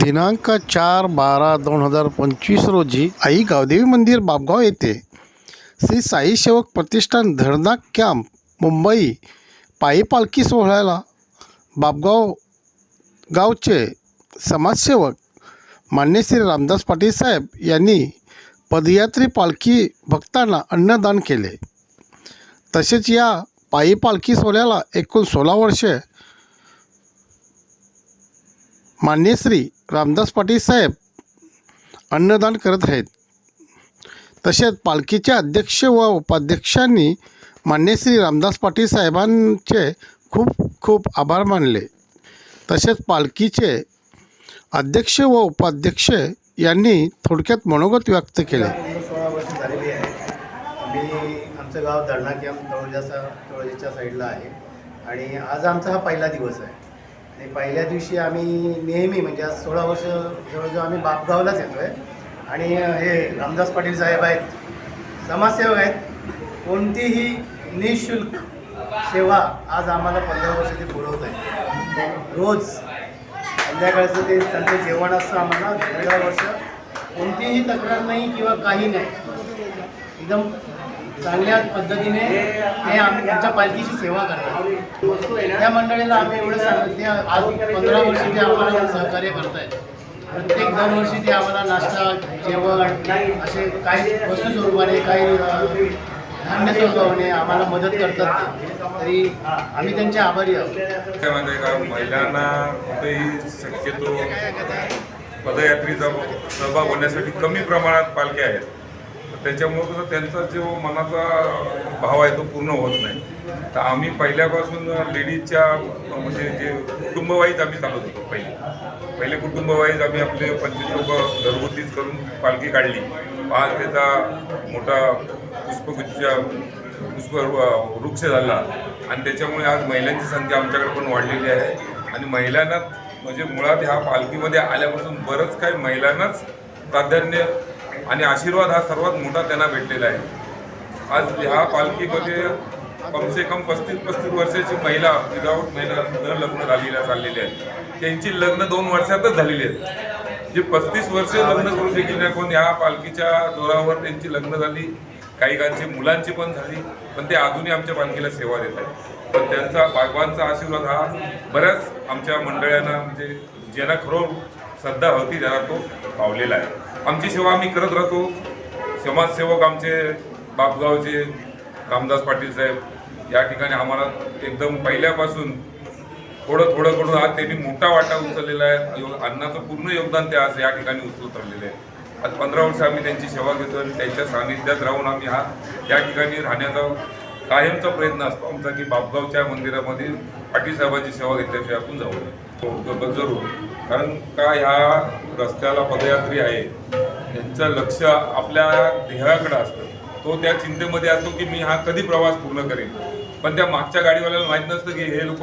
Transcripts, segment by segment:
दिनांक 4/12/2025 रोजी आई गावदेवी मंदिर बापगाव येथे श्री साई सेवक प्रतिष्ठान धरणा कॅम्प मुंबई पायी पालखी सोहळ्याला बापगाव गावचे समाजसेवक मान्य श्री रामदास पाटील साहेब यांनी पदयात्री पालखी भक्तांना अन्नदान केले। तसेच या पायी पालखी सोहळ्याला एकूण 16 वर्षे मान्य श्री रामदास पाटील साहेब अन्नदान करत आहेत। तसेच पालखीचे अध्यक्ष व उपाध्यक्षांनी मान्य श्री रामदास पाटील साहेबांचे खूप खूप आभार मानले। तसेच पालखीचे अध्यक्ष व उपाध्यक्ष यांनी थोडक्यात मनोगत व्यक्त केले। 16 वर्ष झालेली आहे। आमचं गाव धरणा कॅम्प तळोजीच्या साईडला आहे आणि आज आमचा हा पहिला दिवस आहे आणि पहिल्या दिवशी आम्ही नेहमी म्हणजे आज 16 वर्ष जवळजवळ आम्ही बापगावलाच येतो आहे आणि हे रामदास पाटील साहेब आहेत, समाजसेवक आहेत, कोणतीही निःशुल्क सेवा आज आम्हाला 15 वर्ष ते पुरवत आहे। रोज संध्याकाळचं ते त्यांचं जेवण असतं आम्हाला 15 वर्ष, कोणतीही तक्रार नाही किंवा काही नाही, एकदम चांगल्या पद्धतीने ते आम्ही त्यांच्या पालखीची सेवा करतात। त्या मंडळीला आम्ही एवढं सांगतो ते आज 15 वर्ष ते आम्हाला सहकार्य करत आहेत। प्रत्येक दरवर्षी ते आम्हाला नाश्ता जेवण असे काही वस्तू स्वरूपाने काही धान्य स्वरूपाने आम्हाला मदत करतात, तरी आम्ही त्यांचे आभारी आहोत। महिलांना कुठेही शक्यतो पदयात्रेचा सहभाग होण्यासाठी कमी प्रमाणात पालख्या आहेत, त्याच्यामुळं कसं त्यांचा जो मनाचा भाव आहे तो पूर्ण होत नाही। तर आम्ही पहिल्यापासून लेडीजच्या म्हणजे जे कुटुंबवाईज आम्ही चालत होतो। पहिले कुटुंबवाईज आम्ही आपले 25 लोक घरगुतीच करून पालखी काढली। 5 त्याचा मोठा पुष्प वृक्ष झाला आणि त्याच्यामुळे आज महिलांची संख्या आमच्याकडे पण वाढलेली आहे आणि महिलांना म्हणजे मुळात ह्या पालखीमध्ये आल्यापासून बरंच काही महिलांनाच प्राधान्य आणि आशीर्वाद हा सर्वात मोठा त्यांना भेटलेला आहे। आज ह्या पालखीमध्ये कमसे कम 35 वर्षाची महिला विदाऊट महिला न लग्न चाललेली आहेत, त्यांची लग्न 2 वर्षातच झालेली आहेत। जे 35 वर्ष लग्न करू शकले नाही पण ह्या पालखीच्या जोरावर त्यांची लग्न झाली, काही काहींची मुलांची पण झाली, पण ते अजूनही आमच्या पालखीला सेवा देत आहेत। पण त्यांचा बाबांचा आशीर्वाद हा बऱ्याच आमच्या मंडळांना म्हणजे ज्यांना खरोखर श्रद्धा होती त्यांना तो पावलेला आहे। आमची सेवा आम्ही करत राहतो। समाजसेवक आमचे बापगावचे रामदास पाटील साहेब या ठिकाणी आम्हाला एकदम पहिल्यापासून थोडं करून आज त्यांनी मोठा वाटा उचललेला आहे। अन्नाचं पूर्ण योगदान ते आज या ठिकाणी उचलत राहिलेले आहे। आज 15 वर्ष आम्ही त्यांची सेवा घेतो आणि त्यांच्या सानिध्यात राहून आम्ही या ठिकाणी राहण्याचा कायमचा प्रयत्न असतो आमचा की बापगावच्या मंदिरामध्ये पाटील साहेबांची सेवा घेतल्याशिवाय आपण जाऊ नये। जरूर, कारण का ह्या रस्त्याला पदयात्री आहे यांचं लक्ष आपल्या ध्येयाकडे असतं, तो त्या चिंतेमध्ये असतो की मी हा कधी प्रवास पूर्ण करेन। पण त्या मागच्या गाडीवाल्याला माहीत नसतं की हे लोक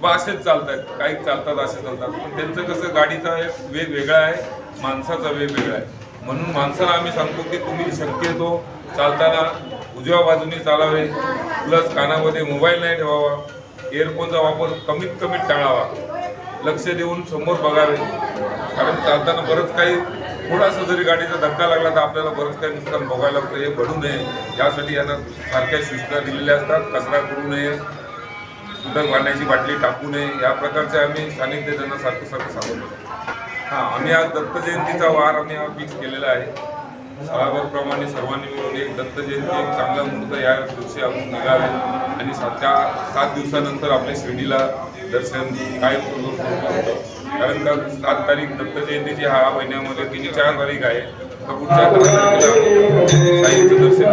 असेच चालतात, काही चालतात असे चालतात, पण त्यांचं कसं गाडीचा एक वेग वेगळा आहे, माणसाचा वेग वेगळा आहे। म्हणून माणसाला आम्ही सांगतो की तुम्ही शक्यतो चालताना उजव्या बाजूने चालावे, प्लस कानामध्ये मोबाईल नाही ठेवावा, इयरफोनचा वापर कमीत कमी टाळावा, लक्ष देऊन समोर बघावे, कारण चालताना बरंच काही थोडासा जरी गाडीचा धक्का लागला तर आपल्याला बरंच काही नुकसान भोगायला लागतं। हे घडू नये यासाठी यांना सारख्या सूचना दिलेल्या असतात। कचरा करू नये, कुठं पाण्याची बाटली टाकू नये, या प्रकारचे आम्ही सानिध्य त्यांना सारखं सांगतो। आम्ही आज दत्त जयंतीचा वार आम्ही फिक्स केलेला आहे। सरावाप्रमाणे सर्वांनी मिळून एक दत्त जयंती एक चांगला मुहूर्त या दिवशी आपण निघावे आणि 7 दिवसानंतर आपल्या शिर्डीला दर्शन कायम होतं, कारण का 7 तारीख दत्त जयंतीची ह्या महिन्यामध्ये 3-4 तारीख आहे। तर पुढच्या तारखेला साईंचं दर्शन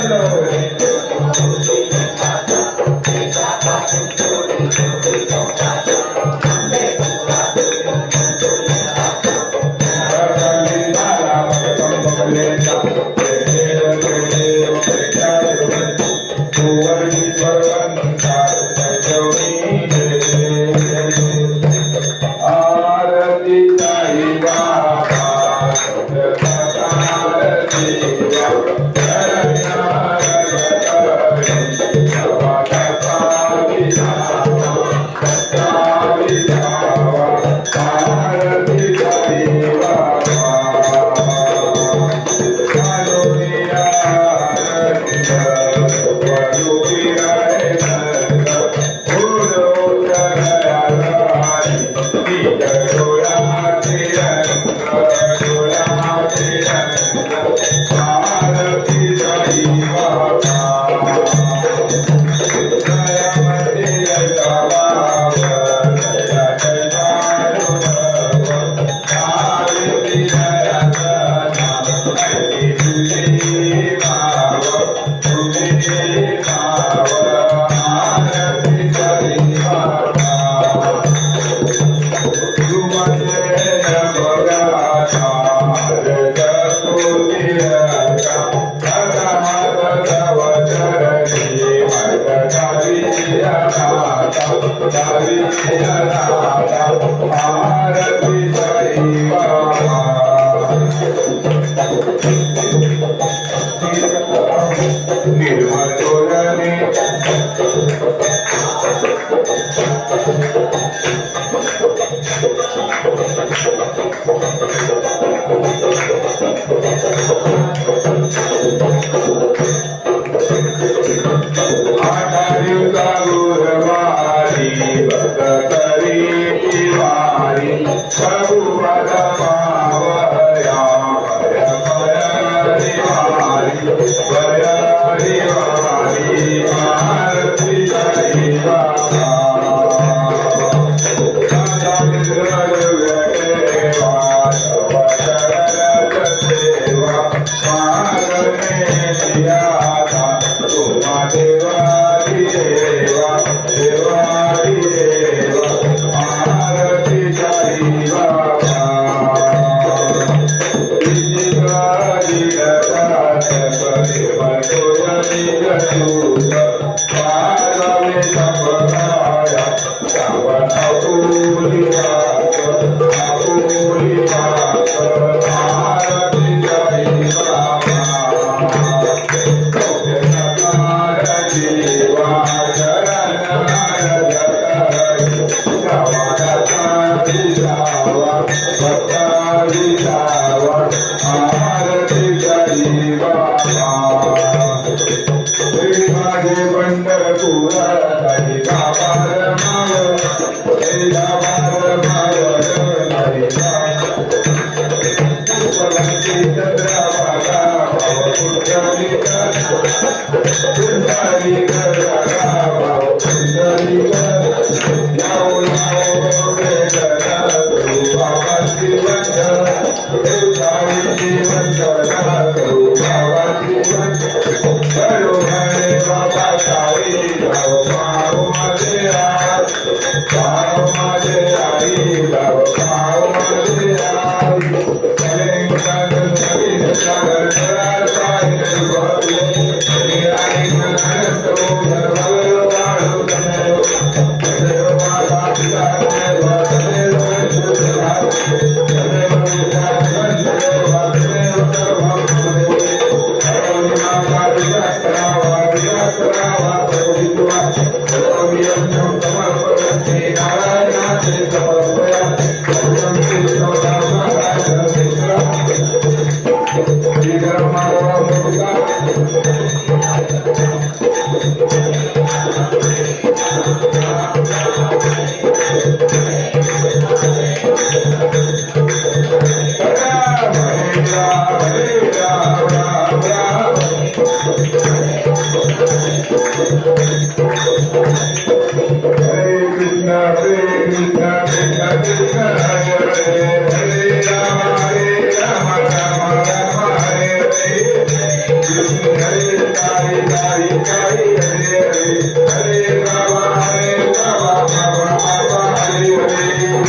Hare